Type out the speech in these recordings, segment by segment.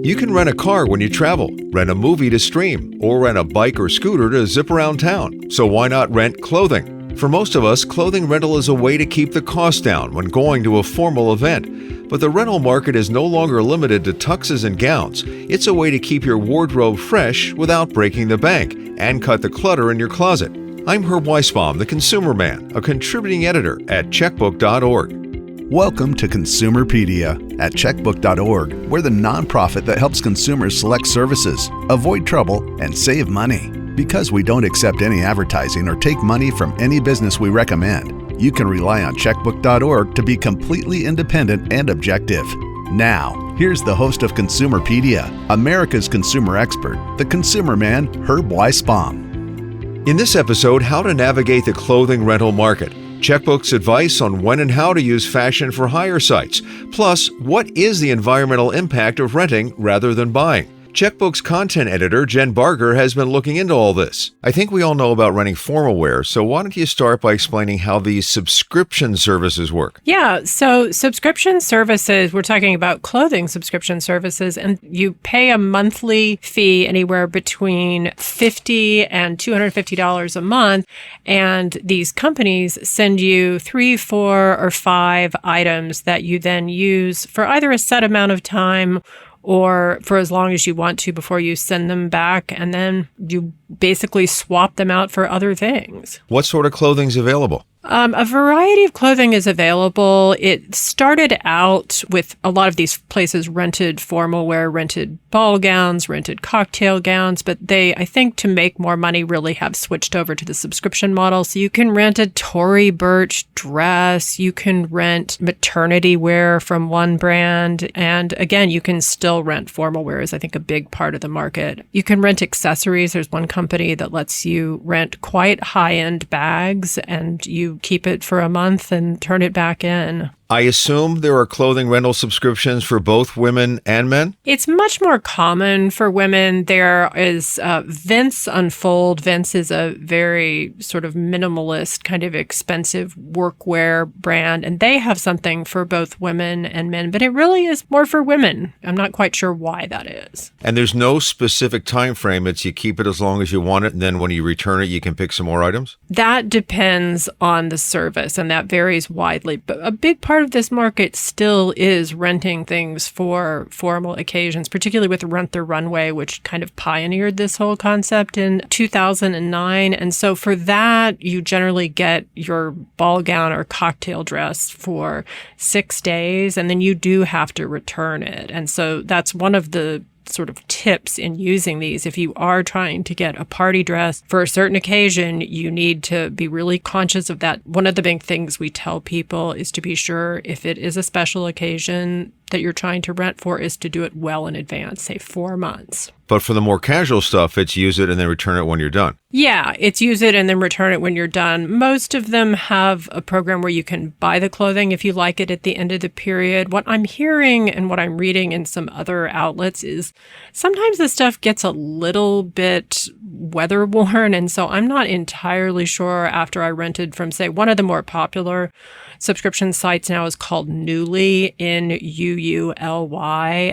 You can rent a car when you travel, rent a movie to stream, or rent a bike or scooter to zip around town. So why not rent clothing? For most of us, clothing rental is a way to keep the cost down when going to a formal event. But the rental market is no longer limited to tuxes and gowns. It's a way to keep your wardrobe fresh without breaking the bank and cut the clutter in your closet. I'm Herb Weisbaum, the Consumer Man, a contributing editor at checkbook.org. Welcome to Consumerpedia at checkbook.org. We're the nonprofit that helps consumers select services, avoid trouble, and save money. Because we don't accept any advertising or take money from any business we recommend, you can rely on checkbook.org to be completely independent and objective. Now, here's the host of Consumerpedia, America's consumer expert, the Consumer Man, Herb Weisbaum. In this episode, how to navigate the clothing rental market. Checkbook's advice on when and how to use fashion for hire sites. Plus, what is the environmental impact of renting rather than buying? Checkbook's content editor, Jen Barger, has been looking into all this. I think we all know about renting formal wear, so why don't you start by explaining how these subscription services work? Yeah, so subscription services, we're talking about clothing subscription services, and you pay a monthly fee anywhere between $50 and $250 a month, and these companies send you 3, 4, or 5 items that you then use for either a set amount of time or for as long as you want to before you send them back, and then you basically swap them out for other things. What sort of clothing is available? A variety of clothing is available. It started out with a lot of these places rented formal wear, rented ball gowns, rented cocktail gowns, but they, I think, to make more money, really have switched over to the subscription model. So you can rent a Tory Burch dress, you can rent maternity wear from one brand, and again, you can still rent formal wear is, I think, a big part of the market. You can rent accessories. There's one company that lets you rent quite high-end bags, and you keep it for a month and turn it back in. I assume there are clothing rental subscriptions for both women and men? It's much more common for women. There is Vince Unfold. Vince is a very sort of minimalist, kind of expensive workwear brand, and they have something for both women and men, but it really is more for women. I'm not quite sure why that is. And there's no specific time frame. It's you keep it as long as you want it, and then when you return it, you can pick some more items? That depends on the service, and that varies widely. But a big part of this market still is renting things for formal occasions, particularly with Rent the Runway, which kind of pioneered this whole concept in 2009. And so for that, you generally get your ball gown or cocktail dress for 6 days, and then you do have to return it. And so that's one of the sort of tips in using these. If you are trying to get a party dress for a certain occasion, you need to be really conscious of that. One of the big things we tell people is to be sure, if it is a special occasion that you're trying to rent for, is to do it well in advance, say 4 months. But for the more casual stuff, it's use it and then return it when you're done. Yeah, it's use it and then return it when you're done. Most of them have a program where you can buy the clothing if you like it at the end of the period. What I'm hearing and what I'm reading in some other outlets is sometimes the stuff gets a little bit weather worn. And so I'm not entirely sure after I rented from, say, one of the more popular subscription sites now is called Nuuly, Nuuly,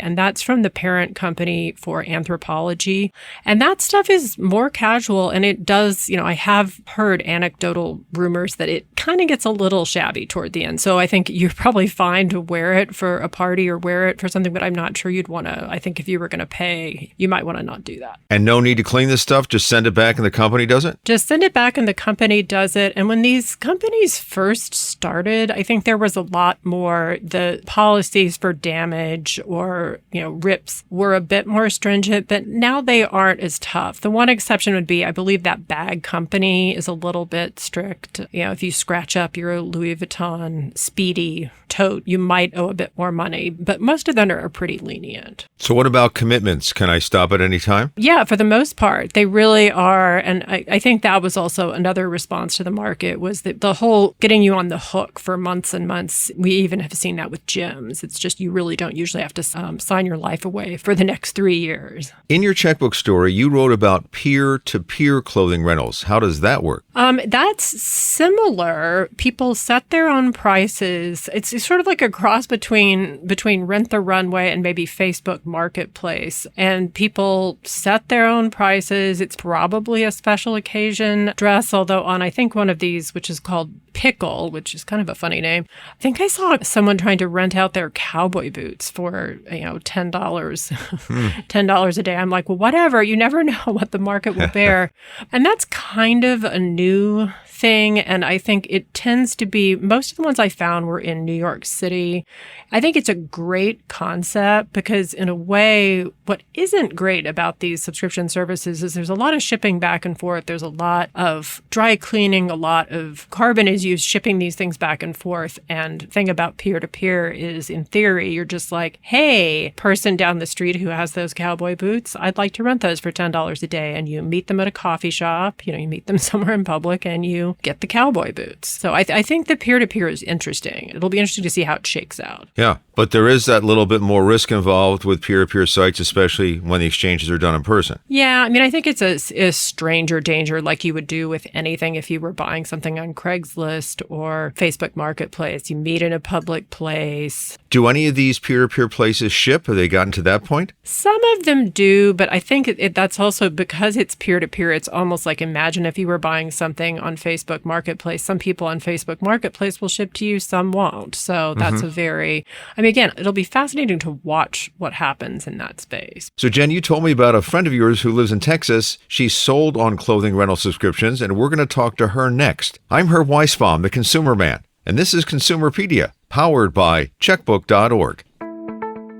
and that's from the parent company for Anthropology. And that stuff is more casual, and it does, I have heard anecdotal rumors that it kind of gets a little shabby toward the end. So I think you're probably fine to wear it for a party or wear it for something, but I'm not sure you'd want to. I think if you were going to pay, you might want to not do that. And no need to clean this stuff? Just send it back and the company does it? Just send it back and the company does it. And when these companies first started, I think there was a lot more, the policies for damage or, rips were a bit more stringent, but now they aren't as tough. The one exception would be, I believe that bag company is a little bit strict. If you scratch up your Louis Vuitton Speedy tote, you might owe a bit more money, but most of them are pretty lenient. So what about commitments? Can I stop at any time? Yeah, for the most part, they really are. And I think that was also another response to the market, was that the whole getting you on the hook for months and months. We even have seen that with gyms. It's just you really don't usually have to sign your life away for the next 3 years. In your checkbook story, you wrote about peer-to-peer clothing rentals. How does that work? That's similar. People set their own prices. It's sort of like a cross between Rent the Runway and maybe Facebook Marketplace. And people set their own prices. It's probably a special occasion dress, although on I think one of these, which is called Pickle, which is kind of a funny name. I think I saw someone trying to rent out their cowboy boots for, $10, $10 a day. I'm like, well, whatever. You never know what the market will bear. And that's kind of a new thing. And I think it tends to be, most of the ones I found were in New York City. I think it's a great concept because in a way, what isn't great about these subscription services is there's a lot of shipping back and forth. There's a lot of dry cleaning, a lot of carbon is used shipping these things back and forth. And the thing about peer-to-peer is, in theory, you're just like, hey, person down the street who has those cowboy boots, I'd like to rent those for $10 a day. And you meet them at a coffee shop, you meet them somewhere in public and you get the cowboy boots. So I think the peer-to-peer is interesting. It'll be interesting to see how it shakes out. Yeah, but there is that little bit more risk involved with peer-to-peer sites, especially when the exchanges are done in person. Yeah, I mean, I think it's a stranger danger like you would do with anything if you were buying something on Craigslist or Facebook Marketplace. You meet in a public place. Do any of these peer-to-peer places ship? Have they gotten to that point? Some of them do, but I think that's also because it's peer-to-peer. It's almost like, imagine if you were buying something on Facebook Marketplace. Some people on Facebook Marketplace will ship to you, some won't. So that's again, it'll be fascinating to watch what happens in that space. So Jen, you told me about a friend of yours who lives in Texas. She's sold on clothing rental subscriptions, and we're going to talk to her next. I'm Herb Weisbaum, the Consumer Man, and this is Consumerpedia, powered by checkbook.org.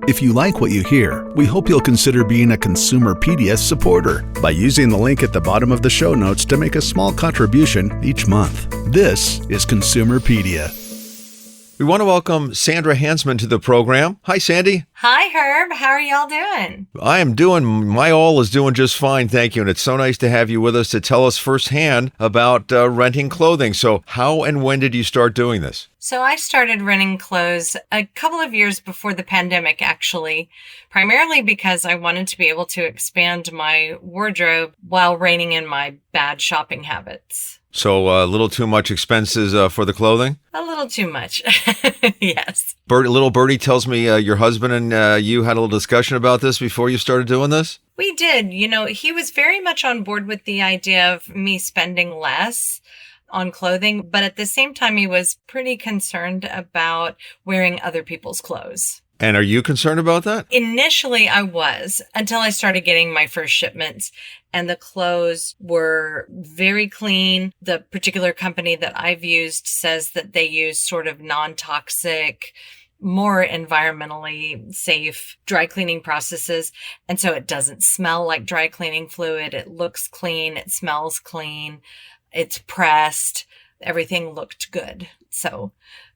If you like what you hear, we hope you'll consider being a Consumerpedia supporter by using the link at the bottom of the show notes to make a small contribution each month. This is Consumerpedia. We want to welcome Sandra Hansman to the program. Hi, Sandy. Hi, Herb. How are y'all doing? My all is doing just fine, thank you. And it's so nice to have you with us to tell us firsthand about renting clothing. So how and when did you start doing this? So I started renting clothes a couple of years before the pandemic, actually, primarily because I wanted to be able to expand my wardrobe while reining in my bad shopping habits. So a little too much expenses for the clothing? A little too much. Yes. Little Birdie tells me your husband and you had a little discussion about this before you started doing this? We did. He was very much on board with the idea of me spending less on clothing, but at the same time, he was pretty concerned about wearing other people's clothes. And are you concerned about that? Initially, I was, until I started getting my first shipments, and the clothes were very clean. The particular company that I've used says that they use sort of non-toxic, more environmentally safe dry cleaning processes. And so it doesn't smell like dry cleaning fluid. It looks clean. It smells clean. It's pressed. Everything looked good. So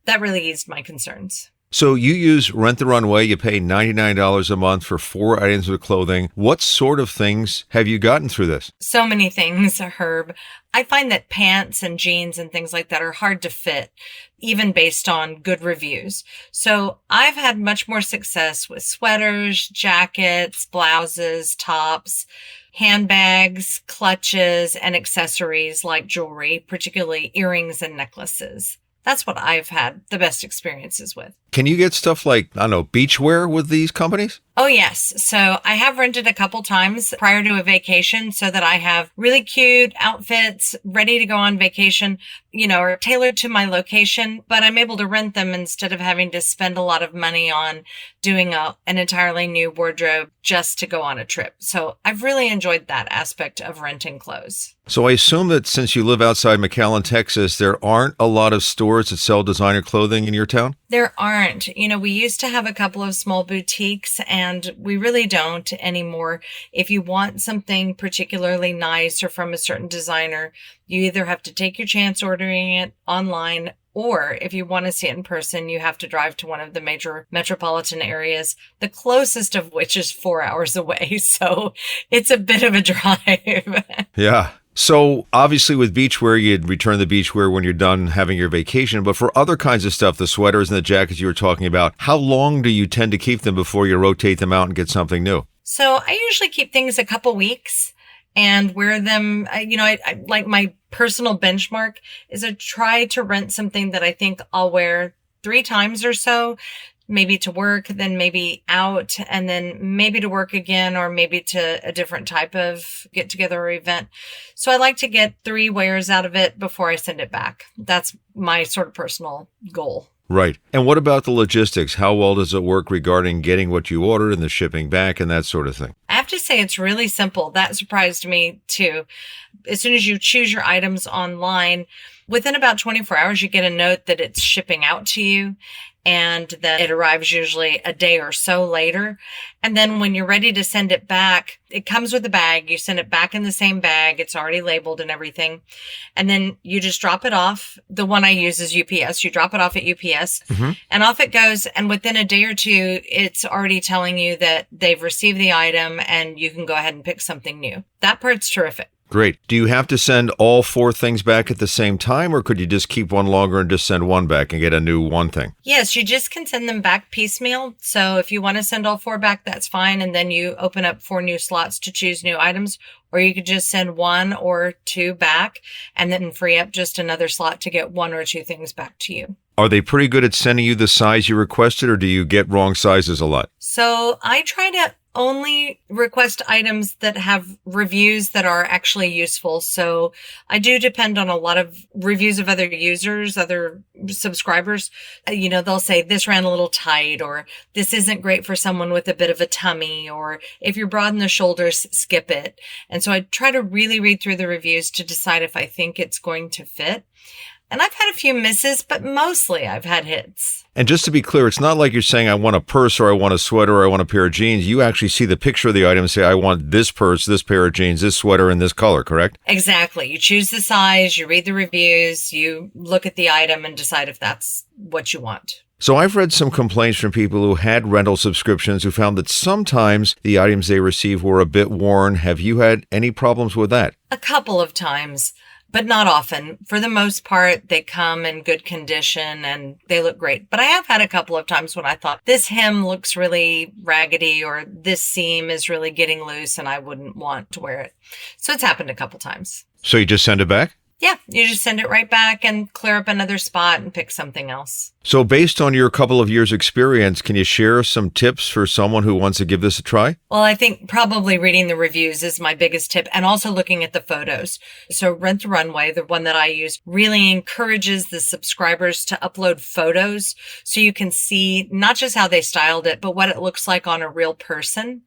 that really eased my concerns. So you use Rent the Runway. You pay $99 a month for 4 items of clothing. What sort of things have you gotten through this? So many things, Herb. I find that pants and jeans and things like that are hard to fit, even based on good reviews. So I've had much more success with sweaters, jackets, blouses, tops, handbags, clutches, and accessories like jewelry, particularly earrings and necklaces. That's what I've had the best experiences with. Can you get stuff like, beachwear with these companies? Oh, yes. So I have rented a couple times prior to a vacation so that I have really cute outfits ready to go on vacation, or tailored to my location, but I'm able to rent them instead of having to spend a lot of money on doing an entirely new wardrobe just to go on a trip. So I've really enjoyed that aspect of renting clothes. So I assume that since you live outside McAllen, Texas, there aren't a lot of stores that sell designer clothing in your town? There aren't. We used to have a couple of small boutiques, and we really don't anymore. If you want something particularly nice or from a certain designer, you either have to take your chance ordering it online, or if you want to see it in person, you have to drive to one of the major metropolitan areas, the closest of which is 4 hours away. So it's a bit of a drive. Yeah. So obviously with beachwear, you'd return the beachwear when you're done having your vacation. But for other kinds of stuff, the sweaters and the jackets you were talking about, how long do you tend to keep them before you rotate them out and get something new? So I usually keep things a couple weeks and wear them. I like my personal benchmark is I try to rent something that I think I'll wear 3 times or so, maybe to work, then maybe out, and then maybe to work again, or maybe to a different type of get together or event. So I like to get 3 wears out of it before I send it back. That's my sort of personal goal. Right. And what about the logistics? How well does it work regarding getting what you ordered and the shipping back and that sort of thing? I have to say it's really simple. That surprised me too. As soon as you choose your items online, within about 24 hours, you get a note that it's shipping out to you and that it arrives usually a day or so later. And then when you're ready to send it back, it comes with a bag. You send it back in the same bag. It's already labeled and everything. And then you just drop it off. The one I use is UPS. You drop it off at UPS and off it goes. And within a day or two, it's already telling you that they've received the item and you can go ahead and pick something new. That part's terrific. Great. Do you have to send all 4 things back at the same time, or could you just keep one longer and just send one back and get a new one thing? Yes, you just can send them back piecemeal. So if you want to send all 4 back, that's fine. And then you open up 4 new slots to choose new items, or you could just send 1 or 2 back and then free up just another slot to get 1 or 2 things back to you. Are they pretty good at sending you the size you requested, or do you get wrong sizes a lot? So I try to only request items that have reviews that are actually useful. So I do depend on a lot of reviews of other users, other subscribers. They'll say this ran a little tight, or this isn't great for someone with a bit of a tummy, or if you're broad in the shoulders, skip it. And so I try to really read through the reviews to decide if I think it's going to fit. And I've had a few misses, but mostly I've had hits. And just to be clear, it's not like you're saying, I want a purse, or I want a sweater, or I want a pair of jeans. You actually see the picture of the item and say, I want this purse, this pair of jeans, this sweater, and this color, correct? Exactly. You choose the size, you read the reviews, you look at the item and decide if that's what you want. So I've read some complaints from people who had rental subscriptions who found that sometimes the items they received were a bit worn. Have you had any problems with that? A couple of times, but not often. For the most part, they come in good condition and they look great. But I have had a couple of times when I thought this hem looks really raggedy, or this seam is really getting loose and I wouldn't want to wear it. So it's happened a couple times. So you just send it back? Yeah, you just send it right back and clear up another spot and pick something else. So based on your couple of years experience, can you share some tips for someone who wants to give this a try? Well, I think probably reading the reviews is my biggest tip, and also looking at the photos. So Rent the Runway, the one that I use, really encourages the subscribers to upload photos so you can see not just how they styled it, but what it looks like on a real person.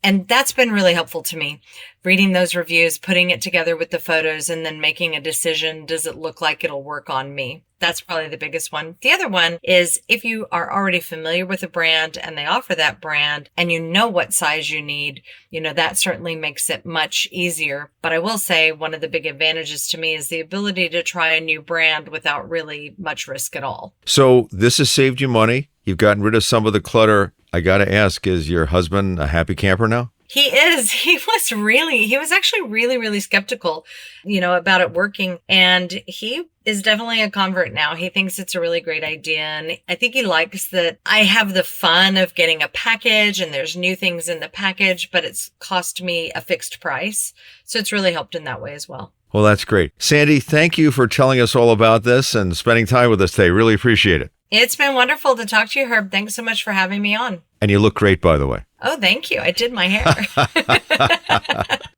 And that's been really helpful to me, reading those reviews, putting it together with the photos, and then making a decision. Does it look like it'll work on me? That's probably the biggest one. The other one is if you are already familiar with a brand and they offer that brand and you know what size you need, that certainly makes it much easier. But I will say one of the big advantages to me is the ability to try a new brand without really much risk at all. So this has saved you money. You've gotten rid of some of the clutter. I got to ask, is your husband a happy camper now? He is. He was actually really, really skeptical, about it working. And he is definitely a convert now. He thinks it's a really great idea. And I think he likes that I have the fun of getting a package and there's new things in the package, but it's cost me a fixed price. So it's really helped in that way as well. Well, that's great. Sandy, thank you for telling us all about this and spending time with us today. Really appreciate it. It's been wonderful to talk to you, Herb. Thanks so much for having me on. And you look great, by the way. Oh, thank you. I did my hair.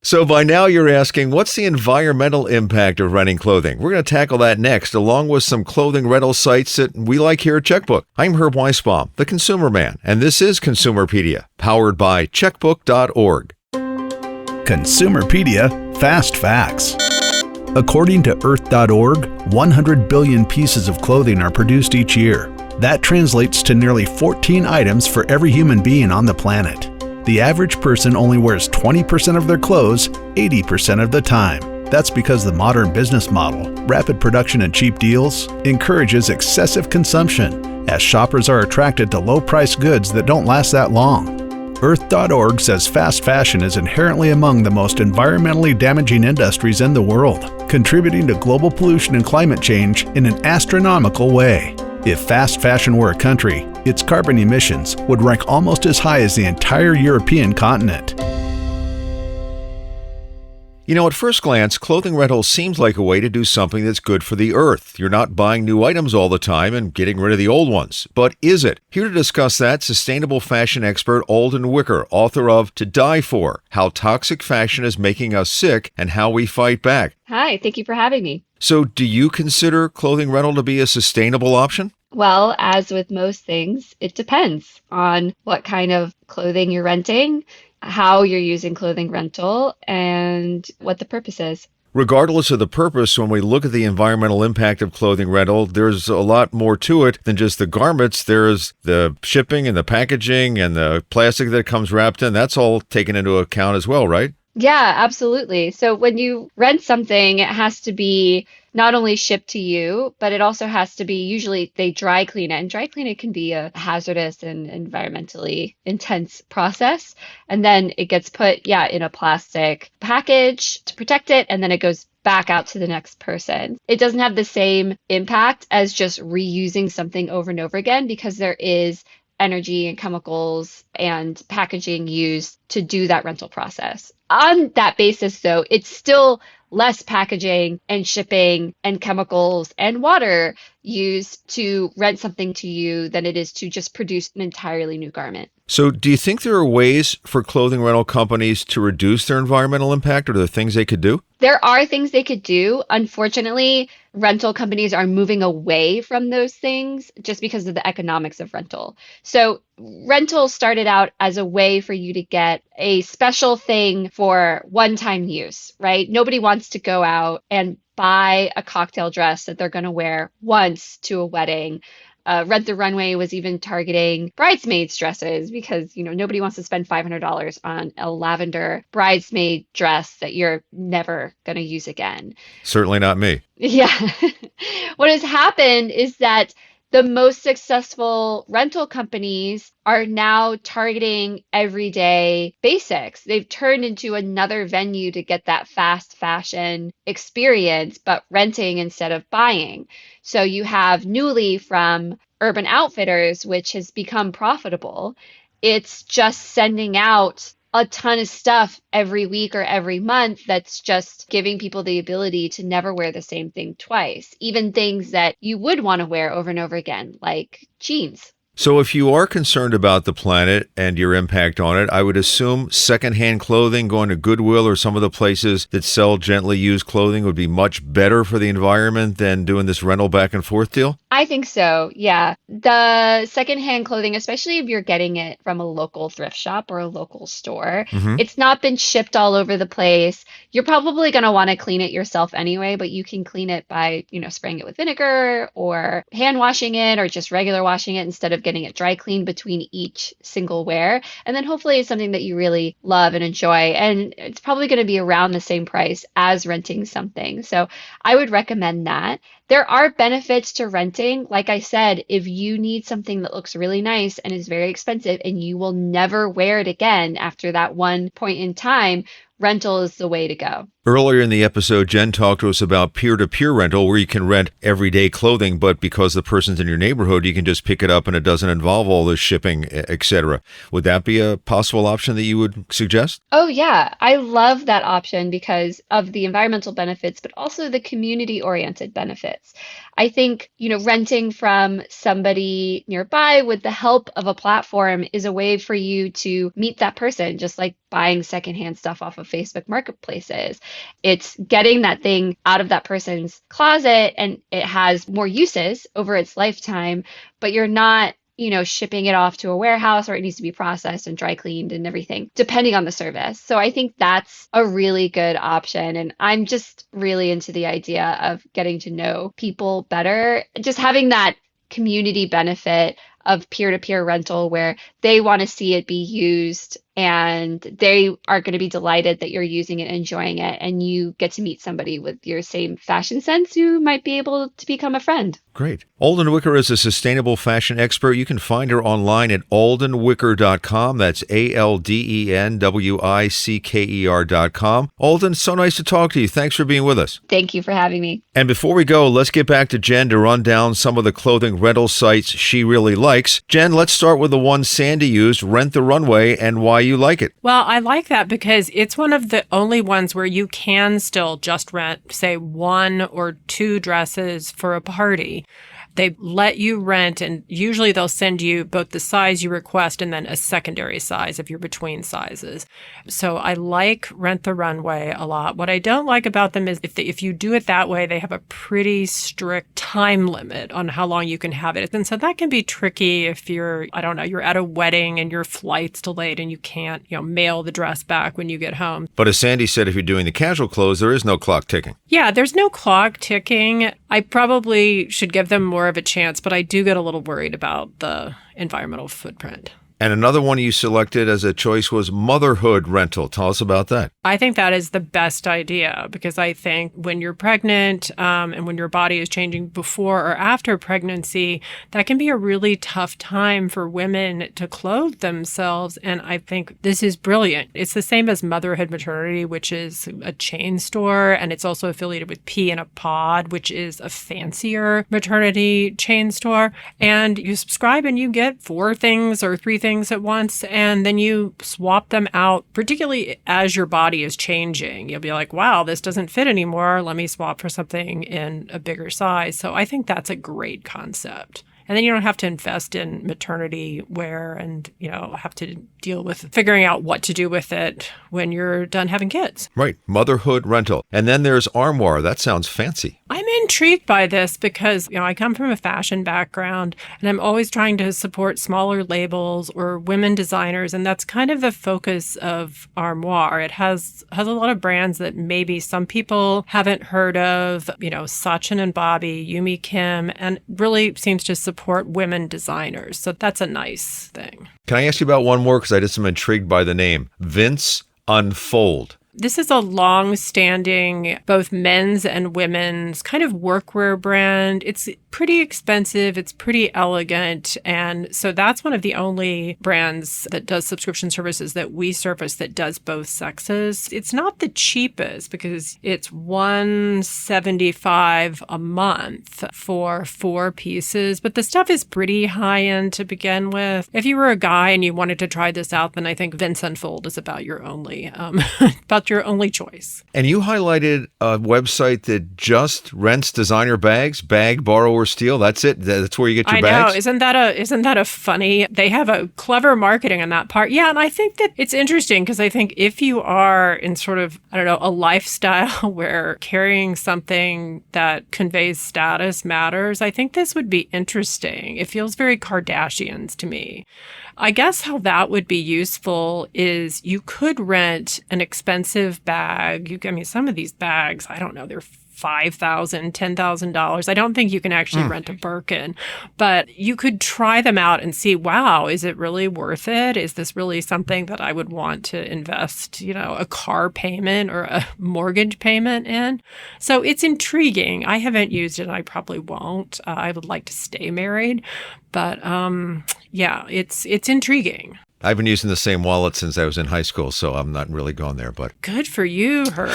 So by now you're asking, what's the environmental impact of renting clothing? We're going to tackle that next, along with some clothing rental sites that we like here at Checkbook. I'm Herb Weisbaum, the Consumer Man, and this is Consumerpedia, powered by checkbook.org. Consumerpedia Fast Facts. According to Earth.org, 100 billion pieces of clothing are produced each year. That translates to nearly 14 items for every human being on the planet. The average person only wears 20% of their clothes 80% of the time. That's because the modern business model, rapid production and cheap deals, encourages excessive consumption, as shoppers are attracted to low-priced goods that don't last that long. Earth.org says fast fashion is inherently among the most environmentally damaging industries in the world, contributing to global pollution and climate change in an astronomical way. If fast fashion were a country, its carbon emissions would rank almost as high as the entire European continent. You know, at first glance, clothing rental seems like a way to do something that's good for the earth. You're not buying new items all the time and getting rid of the old ones. But is it? Here to discuss that, sustainable fashion expert Alden Wicker, author of To Die For, How Toxic Fashion is Making Us Sick and How We Fight Back. Hi, thank you for having me. So do you consider clothing rental to be a sustainable option? Well, as with most things, it depends on what kind of clothing you're renting, how you're using clothing rental, and what the purpose is. Regardless of the purpose, when we look at the environmental impact of clothing rental, there's a lot more to it than just the garments. There's the shipping and the packaging and the plastic that comes wrapped in. That's all taken into account as well, right? Yeah, absolutely. So when you rent something, it has to be not only shipped to you, but it also has to be, usually they dry clean it. And dry clean it can be a hazardous and environmentally intense process. And then it gets put, in a plastic package to protect it. And then it goes back out to the next person. It doesn't have the same impact as just reusing something over and over again, because there is energy and chemicals and packaging used to do that rental process. On that basis, though, it's still less packaging and shipping and chemicals and water used to rent something to you than it is to just produce an entirely new garment. So do you think there are ways for clothing rental companies to reduce their environmental impact, or are there things they could do? There are things they could do. Unfortunately, rental companies are moving away from those things just because of the economics of rental. So rental started out as a way for you to get a special thing for one-time use, right? Nobody wants to go out and buy a cocktail dress that they're going to wear once to a wedding. Rent the Runway was even targeting bridesmaids dresses because, nobody wants to spend $500 on a lavender bridesmaid dress that you're never going to use again. Certainly not me. Yeah. What has happened is that the most successful rental companies are now targeting everyday basics. They've turned into another venue to get that fast fashion experience, but renting instead of buying. So you have Nuuly from Urban Outfitters, which has become profitable. It's just sending out a ton of stuff every week or every month that's just giving people the ability to never wear the same thing twice, even things that you would want to wear over and over again, like jeans. So if you are concerned about the planet and your impact on it, I would assume secondhand clothing, going to Goodwill or some of the places that sell gently used clothing would be much better for the environment than doing this rental back and forth deal? I think so, yeah. The secondhand clothing, especially if you're getting it from a local thrift shop or a local store, it's not been shipped all over the place. You're probably going to want to clean it yourself anyway, but you can clean it by, spraying it with vinegar or hand washing it or just regular washing it instead of getting it dry cleaned between each single wear. And then hopefully it's something that you really love and enjoy. And it's probably going to be around the same price as renting something. So I would recommend that. There are benefits to renting. Like I said, if you need something that looks really nice and is very expensive and you will never wear it again after that one point in time, rental is the way to go. Earlier in the episode, Jen talked to us about peer-to-peer rental, where you can rent everyday clothing, but because the person's in your neighborhood, you can just pick it up and it doesn't involve all the shipping, etc. Would that be a possible option that you would suggest? Oh, yeah. I love that option because of the environmental benefits, but also the community-oriented benefits. I think, renting from somebody nearby with the help of a platform is a way for you to meet that person, just like buying secondhand stuff off of Facebook marketplaces. It's getting that thing out of that person's closet and it has more uses over its lifetime, but you're not, shipping it off to a warehouse where it needs to be processed and dry cleaned and everything, depending on the service. So I think that's a really good option. And I'm just really into the idea of getting to know people better, just having that community benefit of peer-to-peer rental where they want to see it be used and they are going to be delighted that you're using it and enjoying it, and you get to meet somebody with your same fashion sense who might be able to become a friend. Great. Alden Wicker is a sustainable fashion expert. You can find her online at aldenwicker.com. That's ALDENWICKER.com. Alden, so nice to talk to you. Thanks for being with us. Thank you for having me. And before we go, let's get back to Jen to run down some of the clothing rental sites she really likes. Jen, let's start with the one Sandy used, Rent the Runway, and why you like it. Well, I like that because it's one of the only ones where you can still just rent, say, 1 or 2 dresses for a party. They let you rent, and usually they'll send you both the size you request and then a secondary size if you're between sizes. So I like Rent the Runway a lot. What I don't like about them is if you do it that way, they have a pretty strict time limit on how long you can have it. And so that can be tricky if you're at a wedding and your flight's delayed and you can't, mail the dress back when you get home. But as Sandy said, if you're doing the casual clothes, there is no clock ticking. Yeah, there's no clock ticking. I probably should give them more of a chance, but I do get a little worried about the environmental footprint. And another one you selected as a choice was Motherhood Rental. Tell us about that. I think that is the best idea because I think when you're pregnant and when your body is changing before or after pregnancy, that can be a really tough time for women to clothe themselves. And I think this is brilliant. It's the same as Motherhood Maternity, which is a chain store, and it's also affiliated with Pea in a Pod, which is a fancier maternity chain store. And you subscribe and you get 4 things or 3 things at once, and then you swap them out, particularly as your body is changing. You'll be like, wow, this doesn't fit anymore. Let me swap for something in a bigger size. So I think that's a great concept. And then you don't have to invest in maternity wear and, have to deal with figuring out what to do with it when you're done having kids. Right. Motherhood Rental. And then there's Armoire. That sounds fancy. I'm intrigued by this because, I come from a fashion background and I'm always trying to support smaller labels or women designers. And that's kind of the focus of Armoire. It has a lot of brands that maybe some people haven't heard of, Sachin and Bobby, Yumi Kim, and really seems to support women designers. So that's a nice thing. Can I ask you about one more? Because I just am intrigued by the name. Vince Unfold. This is a long-standing, both men's and women's kind of workwear brand. It's pretty expensive. It's pretty elegant. And so that's one of the only brands that does subscription services that we service that does both sexes. It's not the cheapest because it's $175 a month for 4 pieces, but the stuff is pretty high-end to begin with. If you were a guy and you wanted to try this out, then I think Vince Unfold is about your only your only choice. And you highlighted a website that just rents designer bags, bag, borrow, or steal. That's it. That's where you get your bags. I know. Isn't that a funny? They have a clever marketing on that part. Yeah, and I think that it's interesting because I think if you are in sort of a lifestyle where carrying something that conveys status matters, I think this would be interesting. It feels very Kardashians to me. I guess how that would be useful is you could rent an expensive bag. Some of these bags, I don't know, they're $5,000, $10,000. I don't think you can actually rent a Birkin, but you could try them out and see, wow, is it really worth it? Is this really something that I would want to invest, a car payment or a mortgage payment in? So it's intriguing. I haven't used it and I probably won't. I would like to stay married, but yeah, it's intriguing. I've been using the same wallet since I was in high school, so I'm not really going there. But good for you, Herb.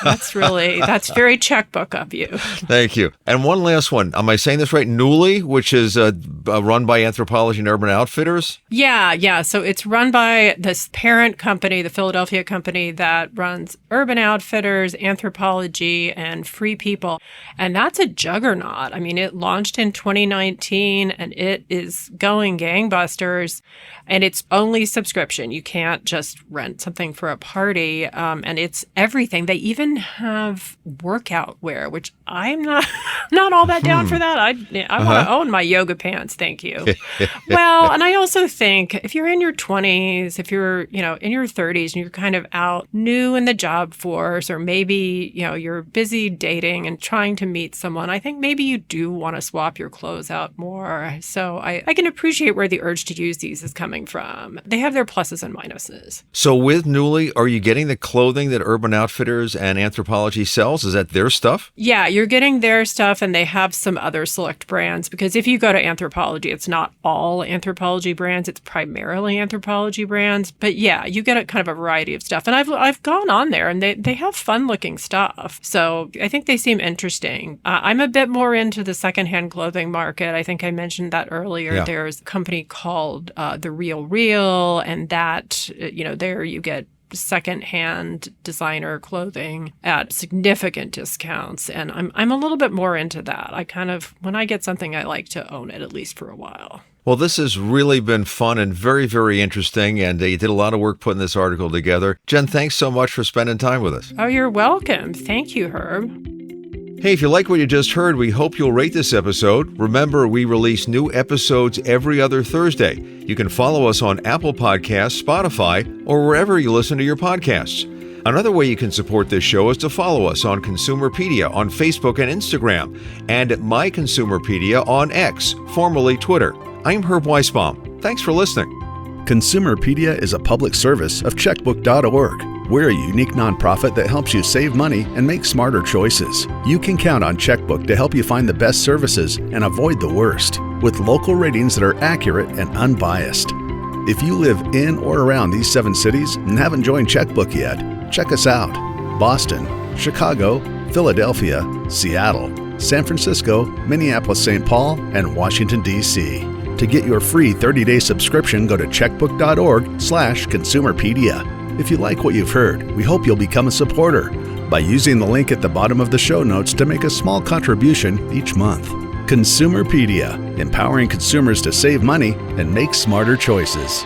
That's very checkbook of you. Thank you. And one last one. Am I saying this right? Nuuly, which is run by Anthropologie and Urban Outfitters? Yeah. So it's run by this parent company, the Philadelphia company that runs Urban Outfitters, Anthropologie, and Free People. And that's a juggernaut. It launched in 2019 and it is going gangbusters. And it's only subscription. You can't just rent something for a party. And it's everything. They even have workout wear, which I'm not all that down for that. I want to own my yoga pants. Thank you. Well, and I also think if you're in your 20s, if you're, in your 30s and you're kind of out new in the job force, or maybe, you're busy dating and trying to meet someone, I think maybe you do want to swap your clothes out more. So I can appreciate where the urge to use these is coming from. them. They have their pluses and minuses. So with Nuuly, are you getting the clothing that Urban Outfitters and Anthropologie sells? Is that their stuff? Yeah, you're getting their stuff, and they have some other select brands, because if you go to Anthropologie, it's not all Anthropologie brands, it's primarily Anthropologie brands. But yeah, you get a kind of a variety of stuff. And I've gone on there, and they have fun looking stuff. So I think they seem interesting. I'm a bit more into the secondhand clothing market. I think I mentioned that earlier. Yeah. There's a company called The Real Real, and that, there you get secondhand designer clothing at significant discounts. And I'm a little bit more into that. When I get something, I like to own it at least for a while. Well, this has really been fun and very, very interesting, and you did a lot of work putting this article together. Jen, thanks so much for spending time with us. Oh, you're welcome. Thank you, Herb. Hey, if you like what you just heard, we hope you'll rate this episode. Remember, we release new episodes every other Thursday. You can follow us on Apple Podcasts, Spotify, or wherever you listen to your podcasts. Another way you can support this show is to follow us on Consumerpedia on Facebook and Instagram, and at My Consumerpedia on X, formerly Twitter. I'm Herb Weisbaum. Thanks for listening. Consumerpedia is a public service of checkbook.org. We're a unique nonprofit that helps you save money and make smarter choices. You can count on Checkbook to help you find the best services and avoid the worst, with local ratings that are accurate and unbiased. If you live in or around these 7 cities and haven't joined Checkbook yet, check us out. Boston, Chicago, Philadelphia, Seattle, San Francisco, Minneapolis-St. Paul, and Washington, D.C. To get your free 30-day subscription, go to checkbook.org/Consumerpedia. If you like what you've heard, we hope you'll become a supporter by using the link at the bottom of the show notes to make a small contribution each month. Consumerpedia, empowering consumers to save money and make smarter choices.